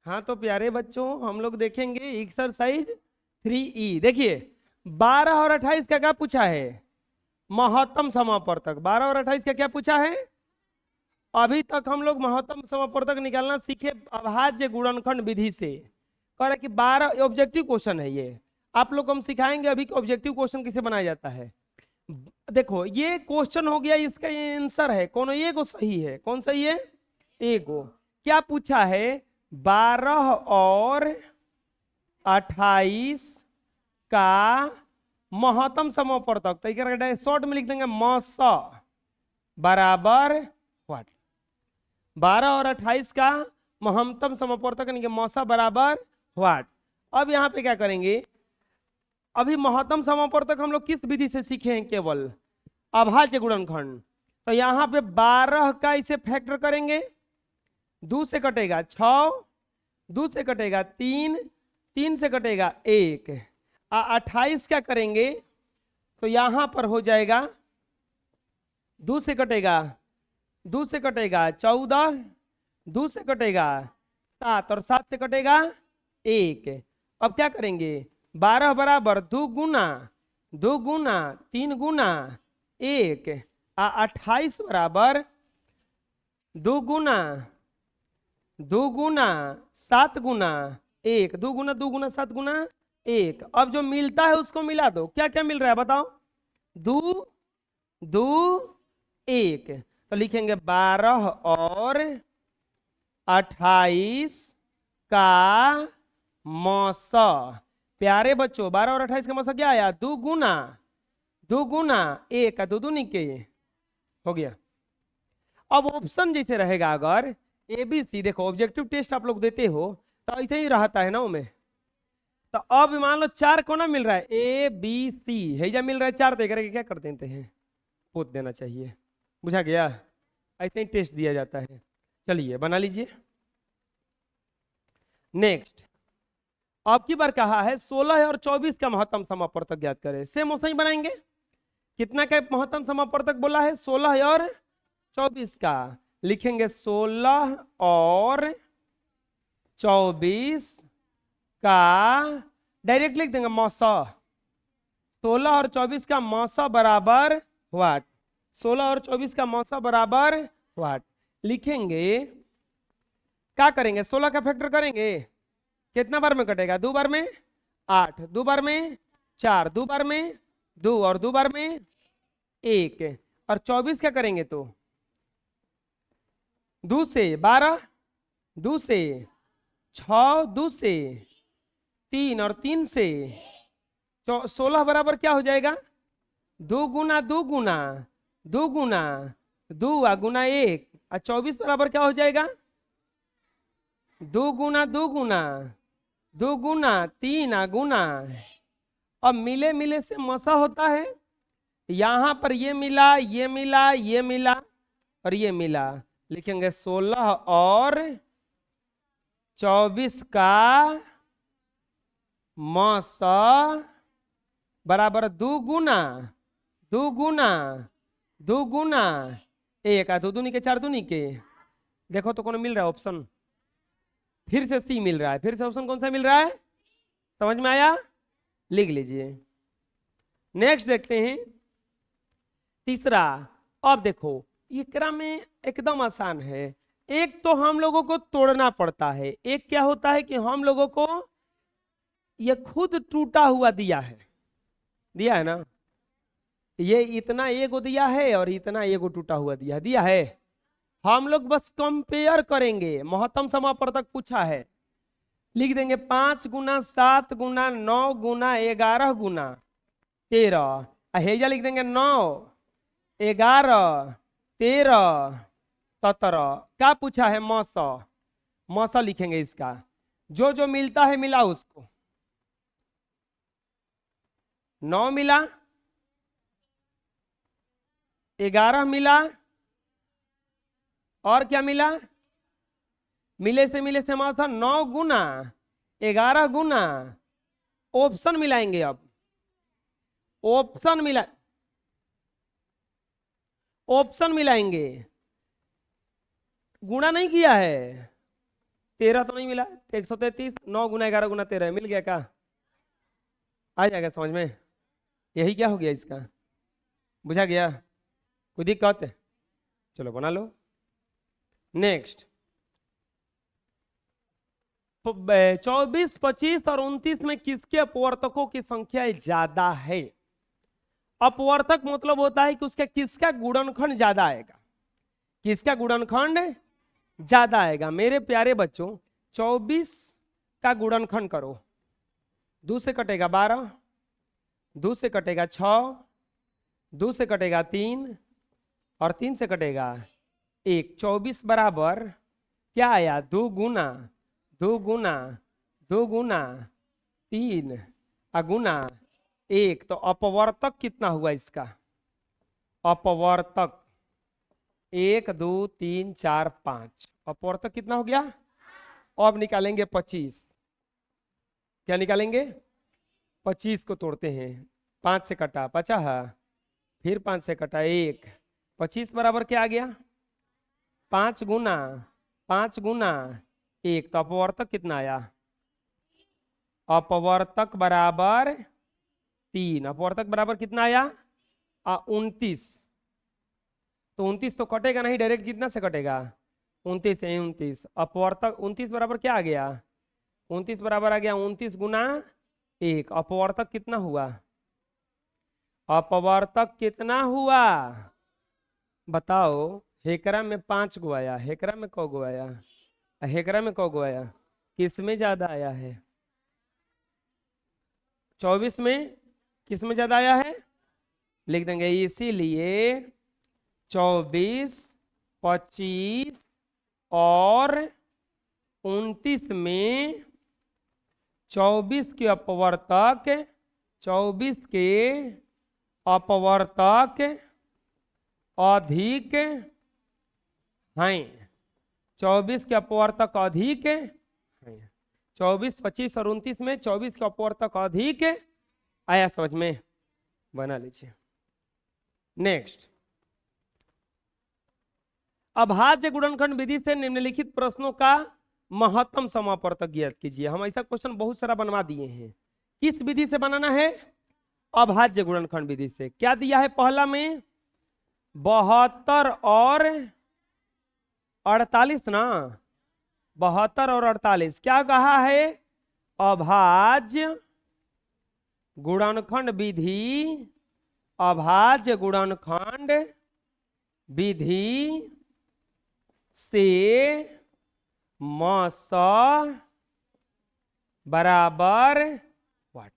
हाँ तो प्यारे बच्चों हम लोग देखेंगे एक्सरसाइज 3E। देखिए 12 और 28 का क्या पूछा है? महत्तम समापवर्तक। 12 और 28 का क्या पूछा है? अभी तक हम लोग महत्तम समापवर्तक निकालना सीखे अभाज्य गुणनखंड विधि से। कह रहे कि 12 ऑब्जेक्टिव क्वेश्चन है ये। आप लोग को हम सिखाएंगे अभी कि ऑब्जेक्टिव क्वेश्चन कैसे बनाया जाता है। देखो ये क्वेश्चन हो गया, इसका ये आंसर है कौन? ये को सही है। कौन सही है? ए को। क्या पूछा है? 12 और 28 का महत्तम समापवर्तक। तो शॉर्ट में लिख देंगे मस बराबर व्हाट। 12 और 28 का महत्तम समापवर्तक यानी कि मौसा बराबर व्हाट। अब यहाँ पे क्या करेंगे? अभी महत्तम समापवर्तक हम लोग किस विधि से सीखे हैं? केवल अभाज्य गुणनखंड। तो यहाँ पे 12 का इसे फैक्टर करेंगे, 2 से कटेगा 6, 2 से कटेगा 3, 3 से कटेगा 1। 28 क्या करेंगे? तो यहाँ पर हो जाएगा 2 से कटेगा, 2 से कटेगा 14, 2 से कटेगा 7 और 7 से कटेगा 1। अब क्या करेंगे? 12 बराबर 2 गुना 2 गुना 3 गुना 1। 28 बराबर 2 गुना 2 गुना 7 गुना 1। 2 गुना 2 गुना 7 गुना 1। अब जो मिलता है उसको मिला दो। क्या क्या मिल रहा है बताओ? 2 2 1। तो लिखेंगे 12 और 28 का मौसा। प्यारे बच्चों 12 और 28 का मौसा क्या आया? 2 गुना 2 गुना 1 का 2 दूनी के हो गया। अब ऑप्शन जैसे रहेगा, अगर ABC, देखो ऑब्जेक्टिव टेस्ट आप लोग देते हो तो ऐसे ही रहता है ना उनमें। तो अब मान लो 4 को ना मिल रहा है, ABC है जा मिल रहा है 4, तो करके क्या कर देते हैं? पोत देना चाहिए। बुझा गया? ऐसे ही टेस्ट दिया जाता है। चलिए बना लीजिए। नेक्स्ट अब की बार कहा है 16 और 24 का महत्तम समापवर्तक ज्ञात करें। सेम वैसे ही बनाएंगे। कितना का महत्तम समापवर्तक बोला है? 16 और 24 का। लिखेंगे 16 और 24 का, डायरेक्ट लिख देंगे मौसा। 16 और 24 का मौसा बराबर व्हाट? 16 और 24 का मौसा बराबर व्हाट लिखेंगे। क्या करेंगे? 16 का फैक्टर करेंगे। कितना बार में कटेगा? 2 बार में 8, 2 बार में 4, 2 बार में 2 और 2 बार में 1। और 24 क्या करेंगे? तो 2 से 12, 2 से 6, 2 से 3 और 3 से 16 बराबर क्या हो जाएगा? 2 गुना 2 गुना 2 गुना 2 गुना 1। और 24 बराबर क्या हो जाएगा? 2 गुना 2 गुना 2 गुना 3 गुना। अब मिले मिले से मसा होता है। यहां पर ये मिला, ये मिला, ये मिला और ये मिला। लिखेंगे 16 और 24 का मसा बराबर 2 गुना 2 गुना 2 गुना 1। 2 दूनी के 4 दूनी के। देखो तो कौन मिल रहा है ऑप्शन? फिर से सी मिल रहा है। फिर से ऑप्शन कौन सा मिल रहा है? समझ में आया? लिख लीजिए। नेक्स्ट देखते हैं तीसरा। अब देखो इकरा में एकदम आसान है। एक तो हम लोगों को तोड़ना पड़ता है, एक क्या होता है कि हम लोगों को ये खुद टूटा हुआ दिया है ना। ये इतना एगो दिया है और इतना एगो टूटा हुआ दिया है। हम लोग बस कंपेयर करेंगे। महत्तम समापवर्तक पूछा है, लिख देंगे 5 गुना 7 गुना 9 गुना 11 गुना 13। हेजा लिख देंगे 9 11 13 17। क्या पूछा है? मौसा। मौसा लिखेंगे इसका। जो जो मिलता है मिला उसको। 9 मिला, 11 मिला और क्या मिला? मिले से मौसा 9 गुना 11 गुना। ऑप्शन मिलाएंगे। अब ऑप्शन मिलाएंगे। गुणा नहीं किया है, 13 तो नहीं मिला, 133, 9 गुना 11 गुना 13 मिल गया क्या? आ जाएगा समझ में? यही क्या हो गया इसका, बुझा गया? कोई दिक्कत है? चलो बना लो। नेक्स्ट 24, 25 और 29 में किसके अपवर्तकों की संख्या ज्यादा है? अपवर्तक मतलब होता है कि उसका किसका गुणनखंड ज्यादा आएगा, किसका गुणनखंड ज्यादा आएगा। मेरे प्यारे बच्चों 24 का गुणनखंड करो, 2 से कटेगा 12, 2 से कटेगा 6, 2 से कटेगा 3 और 3 से कटेगा 1। 24 बराबर क्या आया? 2 गुना 2 गुना 2 गुना 3 गुना 1। तो अपवर्तक कितना हुआ इसका? अपवर्तक 1 2 3 4 5, अपवर्तक कितना हो गया? अब निकालेंगे 25। क्या निकालेंगे? 25 को तोड़ते हैं, 5 से कटा 50, फिर 5 से कटा 1। 25 बराबर क्या आ गया? 5 गुना 5 गुना 1। तो अपवर्तक कितना आया? अपवर्तक बराबर 3। अपवर्तक बराबर कितना आया? 29। तो 29 तो कटेगा नहीं, डायरेक्ट कितना से कटेगा? 29 है 29। अपवर्तक 29 बराबर क्या आ गया? 29 बराबर आ गया 29 गुना 1। अपवर्तक कितना हुआ? अपवर्तक कितना हुआ बताओ? हेकरा में 5 गो आया, हेकरा में कौ गो आया, हेकरा में कौ गो आया? किस में ज्यादा आया है? 24 में किस में ज्यादा आया है? लिख देंगे इसीलिए 24, 25 और 29 में 24 के अपवर्तक 24 के अपवर्तक अधिक हैं। 24 के अपवर्तक अधिक हैं। 24, 25 और 29 में 24 के अपवर्तक अधिक आया, समझ में? बना लीजिए। नेक्स्ट अभाज्य गुणनखंड विधि से निम्नलिखित प्रश्नों का महत्तम समापवर्तक ज्ञात कीजिए। हम ऐसा क्वेश्चन बहुत सारा बनवा दिए हैं। किस विधि से बनाना है? अभाज्य गुणनखंड विधि से। क्या दिया है पहला में? 72 और 48 ना, 72 और 48। क्या कहा है? अभाज्य गुणनखंड विधि, अभाज्य गुणनखंड विधि से मस बराबर व्हाट?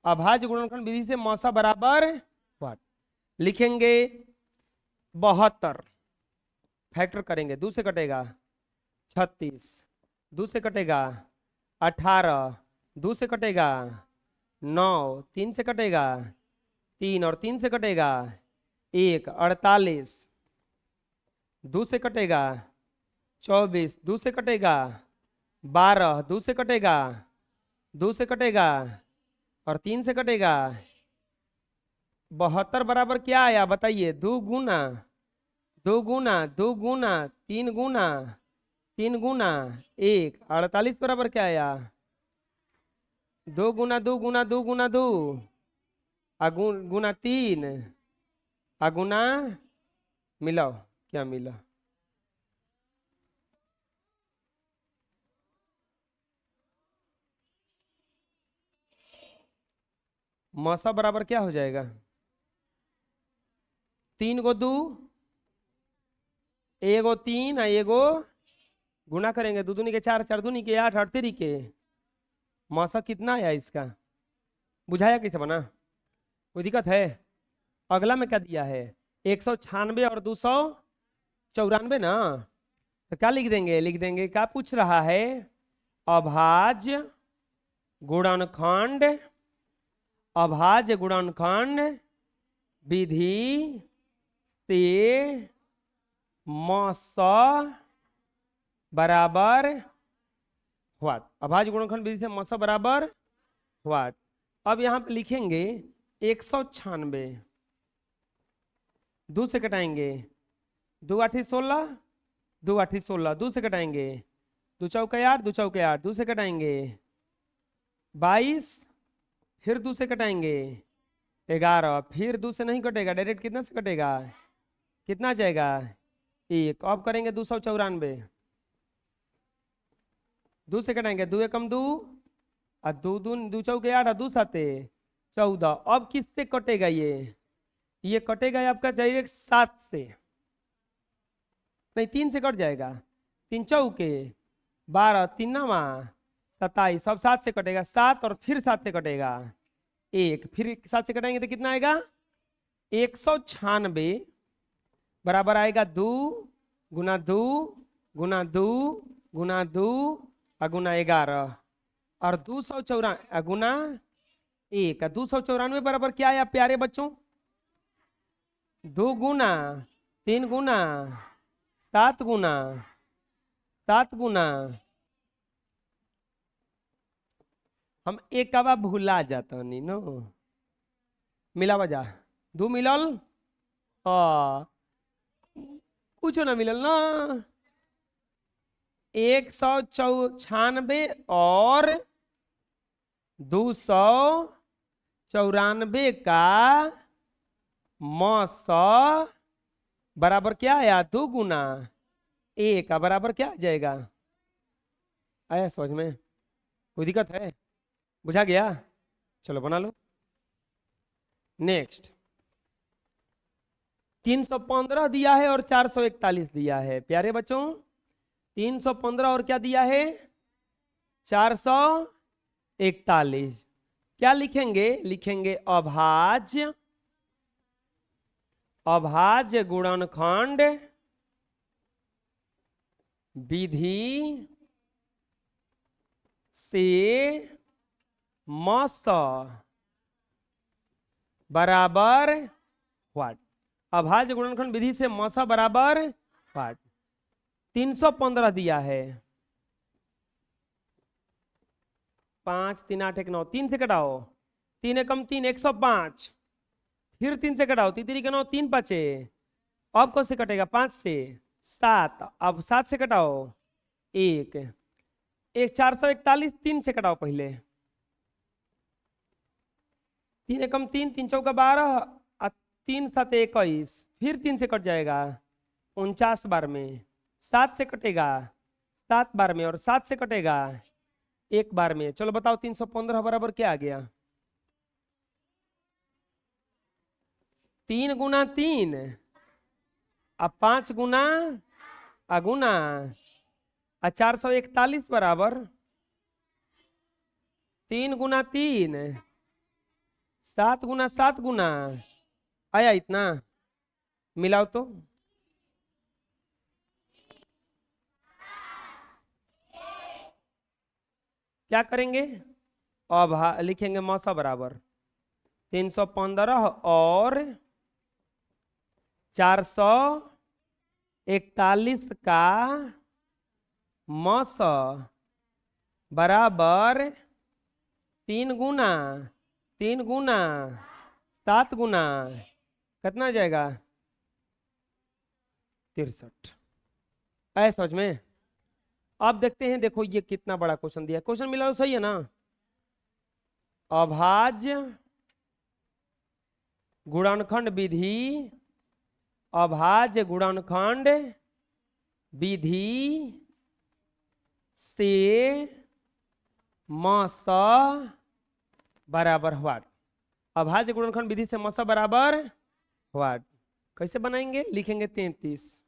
अभाज्य गुणनखंड विधि से मस बराबर व्हाट? लिखेंगे 72, फैक्टर करेंगे, 2 से कटेगा 36, 2 से कटेगा 18, 2 से कटेगा 9, 3 से कटेगा 3 और 3 से कटेगा 1, 48, 2 से कटेगा 24, 2 से कटेगा 12, 2 से कटेगा 2 से कटेगा और 3 से कटेगा 72 बराबर क्या आया बताइए? 2 गुना 2 गुना 2 गुना 3 गुना 3 गुना 1। 48 बराबर क्या आया? 2 गुना 2 गुना 2 गुना 2 गुना 3 गुना, मिलाओ क्या मिला? मसा बराबर क्या हो जाएगा? 3 को 2, एगो 3 एगो गुना करेंगे, 2 दूनी के 4, 4 दूनी के 8, 8 3 के। मसा कितना आया इसका? बुझाया कैसे बना? कोई दिक्कत है? अगला में क्या दिया है? 196 और 294 ना। तो क्या लिख देंगे? लिख देंगे क्या पूछ रहा है? अभाज्य गुणनखंड, अभाज्य गुणनखंड विधि से मस बराबर व्हाट? अभाज्य गुणनखंड विधि से मस बराबर व्हाट? अब यहां पे लिखेंगे 196, 2 से कटाएंगे 2 8 16, 2 8 16, 2 से कटाएंगे दो चौके 8, दो चौके 8, 2 से कटाएंगे 22, फिर 2 से कटाएंगे 11, फिर 2 से नहीं कटेगा, डायरेक्ट कितना से कटेगा, कितना जाएगा 1। अब करेंगे 294, 2 से कटाएंगे 2 एकम 2 और 2 दून 2 चौके 8 और 2 साते 14। अब किससे कटेगा ये कटेगा आपका डायरेक्ट 7 से, नहीं 3 से कट जाएगा, 3 चौके 12, 3 नवा 27, अब 7 से कटेगा 7 और फिर 7 से कटेगा 1, फिर 7 से कटाएंगे तो कितना आएगा 196 बराबर आएगा 2 गुना 2 गुना 2 गुना 2 और गुना 11 और 294 गुना 1, 294 बराबर क्या आया प्यारे बच्चों, 2 गुना 3 गुना 7 गुना 7 गुना, हम एक का भूला जाता नहीं नो, मिला वजह 2 मिलल कुछ ना मिलल ना, 196 और 294 का मौसा बराबर क्या आया 2 गुना 1 का बराबर क्या आ जाएगा, आया समझ में, कोई दिक्कत है, बुझा गया, चलो बना लो। नेक्स्ट 315 दिया है और 441 दिया है प्यारे बच्चों, 315 और क्या दिया है 441, क्या लिखेंगे, लिखेंगे अभाज्य, अभाज्य गुणनखंड विधि से मस बराबर व्हाट, अभाज्य गुणनखंड विधि से मस बराबर व्हाट, 315 दिया है, 5 3 8 1 9, 3 से कटाओ, 3 एकम 3 105, फिर 3 से कटाओ 3 3 के 9 3 5, अब कौन से कटेगा 5 से 7, अब 7 से कटाओ 1 441, 3 से कटाओ पहले, 3 एकम 3 3 चौका 12 और 3 7 21, फिर 3 से कट जाएगा 49 बार में, 7 से कटेगा 7 बार में और 7 से कटेगा 1 बार में। चलो बताओ 315 बराबर क्या आ गया, 3 गुना 3 अब 5 गुना गुना 441 बराबर 3 गुना 3 7 गुना 7 गुना, आया इतना, मिलाओ तो क्या करेंगे, अब लिखेंगे मौसा बराबर 315 और 441 का मौस बराबर 3 गुना 7 गुना, कितना जाएगा 63, ऐसा समझ में। अब देखते हैं, देखो ये कितना बड़ा क्वेश्चन दिया, क्वेश्चन मिला तो सही है ना, अभाज्य गुणनखंड विधि, अभाज्य गुणनखंड विधि से मस बराबर व्हाट, अभाज्य गुणनखंड विधि से मस बराबर व्हाट, कैसे बनाएंगे, लिखेंगे 33,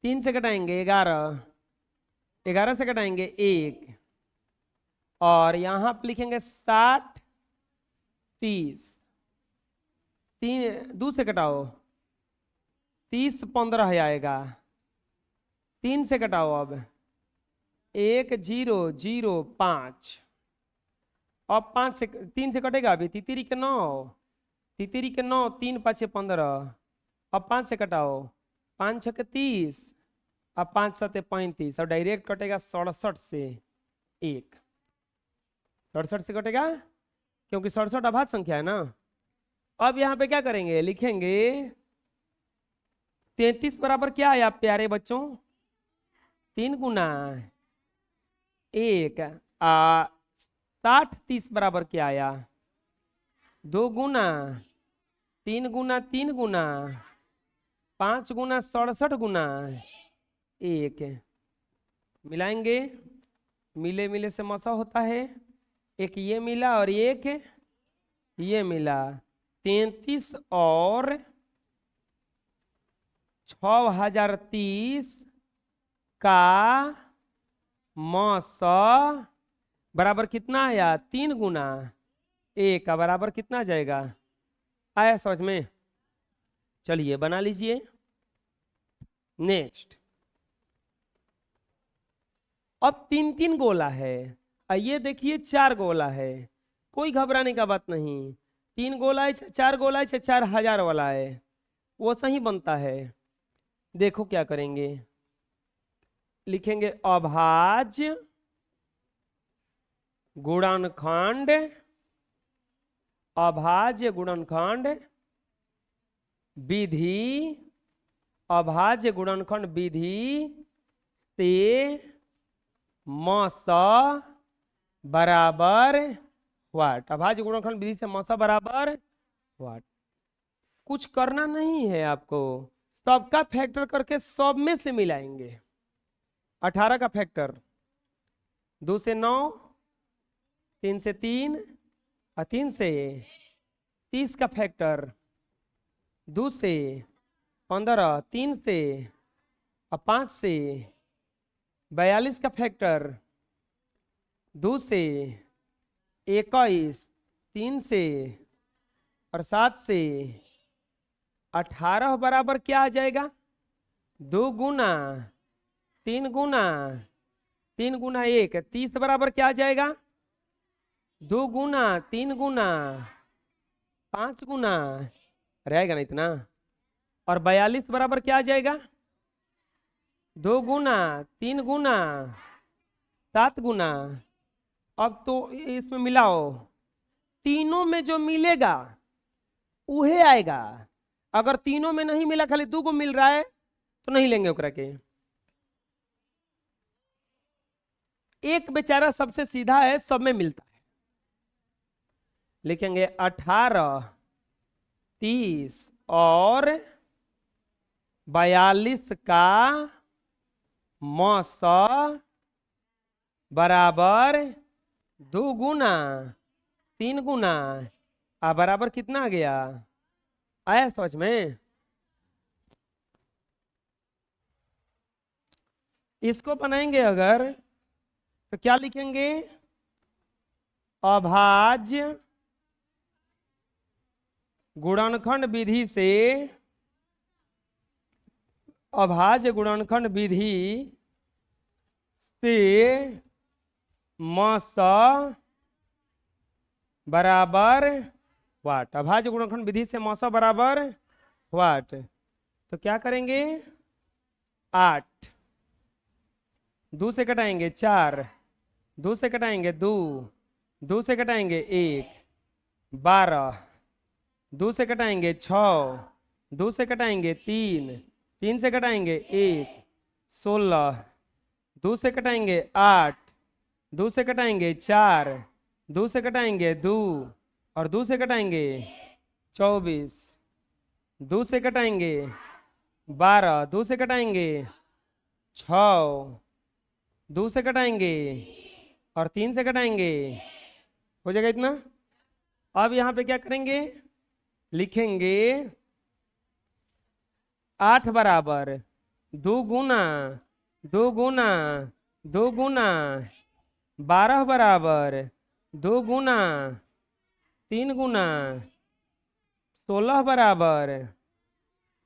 3 से कटाएंगे 11, 11 से कटाएंगे 1 और यहां पर लिखेंगे 60 30, 3 2 से कटाओ 30 15 आएगा, 3 से कटाओ अब 1 0 0 5, अब 5 से 3 से कटेगा अभी, तितरी के 9 3 5 15, अब 5 से कटाओ 5 6 30, अब 5 7 35 और डायरेक्ट कटेगा 67 से 1, 67 से कटेगा क्योंकि 67 अभाज्य संख्या है ना। अब यहाँ पे क्या करेंगे, लिखेंगे 33 बराबर क्या आया प्यारे बच्चों, 3 गुना 1 60 30 बराबर क्या आया 2 गुना 3 गुना 3 गुना 5 गुना 67 गुना 1 मिलाएंगे मिले मिले से मसा होता है एक ये मिला और एक ये मिला 33 और 6030 का मौसा बराबर कितना आया 3 गुना 1 का बराबर कितना जाएगा आया समझ में। चलिए बना लीजिए। नेक्स्ट अब 3 गोला है ये देखिए 4 गोला है कोई घबराने का बात नहीं 3 गोला है 4 गोला है 4000 वाला है वो सही बनता है। देखो क्या करेंगे लिखेंगे अभाज्य गुणनखंड अभाज्य गुणनखंड विधि अभाज्य गुणनखंड विधि से मौसा बराबर व्हाट अभाज्य गुणनखंड विधि से मौसा बराबर व्हाट। कुछ करना नहीं है आपको सबका फैक्टर करके सब में से मिलाएंगे 18 का फैक्टर 2 से 9 3 से 3 और 3 से 30 का फैक्टर 2 से 15 3 से और 5 से 42 का फैक्टर 2 से 21 3 से और 7 से 18 बराबर क्या आ जाएगा 2 गुना 3 गुना 3 गुना 1 30 बराबर क्या आ जाएगा 2 गुना 3 गुना 5 गुना रहेगा ना इतना और 42 बराबर क्या आ जाएगा 2 गुना 3 गुना 7 गुना। अब तो इसमें मिलाओ तीनों में जो मिलेगा उहे आएगा अगर तीनों में नहीं मिला खाली 2 को मिल रहा है तो नहीं लेंगे ओकरा के। एक बेचारा सबसे सीधा है सब में मिलता है लिखेंगे 18 30 और 42 का मौसा बराबर 2 गुना 3 गुना बराबर कितना आ गया आया समझ में। इसको बनाएंगे अगर तो क्या लिखेंगे अभाज्य गुणनखंड विधि से अभाज्य गुणनखंड विधि से मौसा बराबर व्हाट अभाज्य गुणनखंड विधि से मौसा बराबर व्हाट। तो क्या करेंगे 8 2 से कटाएंगे 4 2 से कटाएंगे 2 2 से कटाएंगे 1 12 2 से कटाएंगे 6 2 से कटाएंगे 3 3 से कटाएंगे 1 16 2 से कटाएंगे 8 2 से कटाएंगे 4 2 से कटाएंगे 2 और 2 से कटाएंगे 24 2 से कटाएंगे 12 2 से कटाएंगे 6 2 से कटाएंगे और 3 से कटाएंगे हो जाएगा इतना। अब यहाँ पे क्या करेंगे लिखेंगे 8 बराबर 2 गुना 2 गुना 2 गुना 12 बराबर 2 गुना 3 गुना 16 बराबर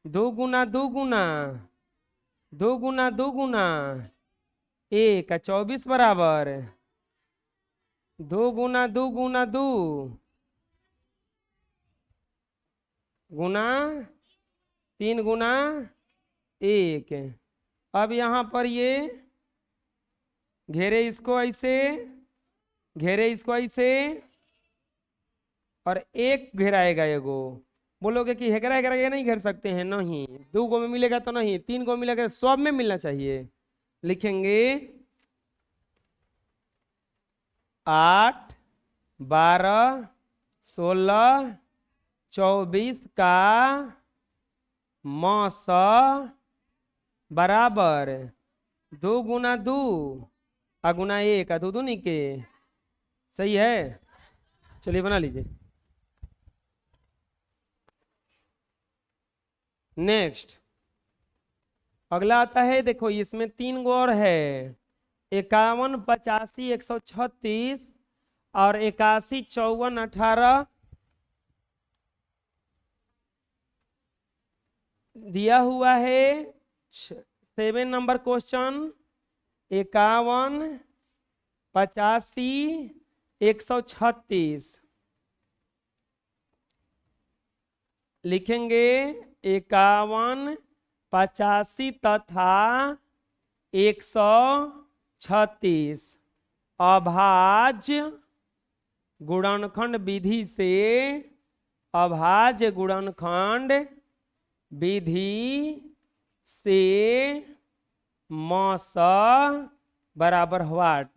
2 गुना 2 गुना 2 गुना 2 गुना 1 24 बराबर 2 गुना 2 गुना 2 गुना 3 गुना 1। अब यहाँ पर ये घेरे इसको ऐसे घेरे इसको ऐसे और एक घेराएगा एगो बोलोगे कि हेगरा हेगरा के नहीं घेर सकते हैं नहीं 2 गो में मिलेगा तो नहीं 3 गो मिलेगा सब में मिलना चाहिए लिखेंगे 8, 12, 16, 24 का मौस बराबर 2 गुना 2 अगुना 1 दो दूनी के। सही है, चलिए बना लीजिए। नेक्स्ट अगला आता है, देखो इसमें 3 गो और है, 51, 85, 136 और 81, 54, 18 दिया हुआ है। 7 नंबर क्वेश्चन 51, 85, 136 लिखेंगे 51, 85 तथा 136 अभाज्य गुणनखंड विधि से, अभाज्य गुणनखंड विधि से मौस बराबर व्हाट।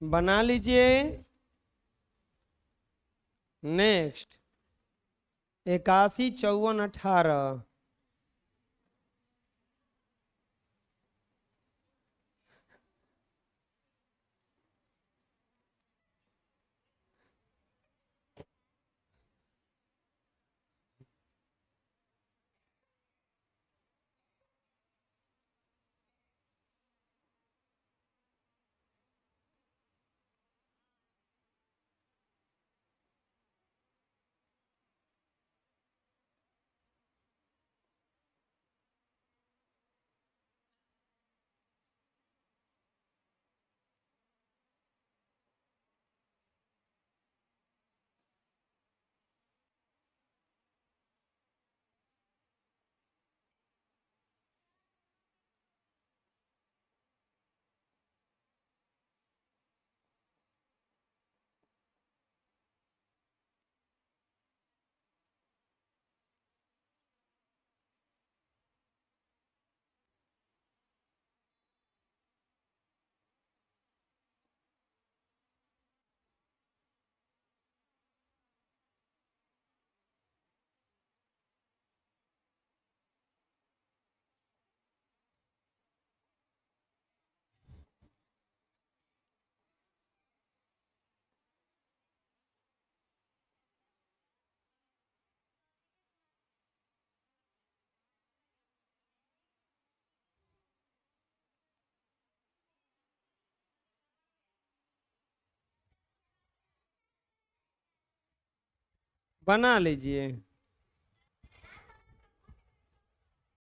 बना लीजिए। नेक्स्ट 81, 54, 18 बना लीजिए।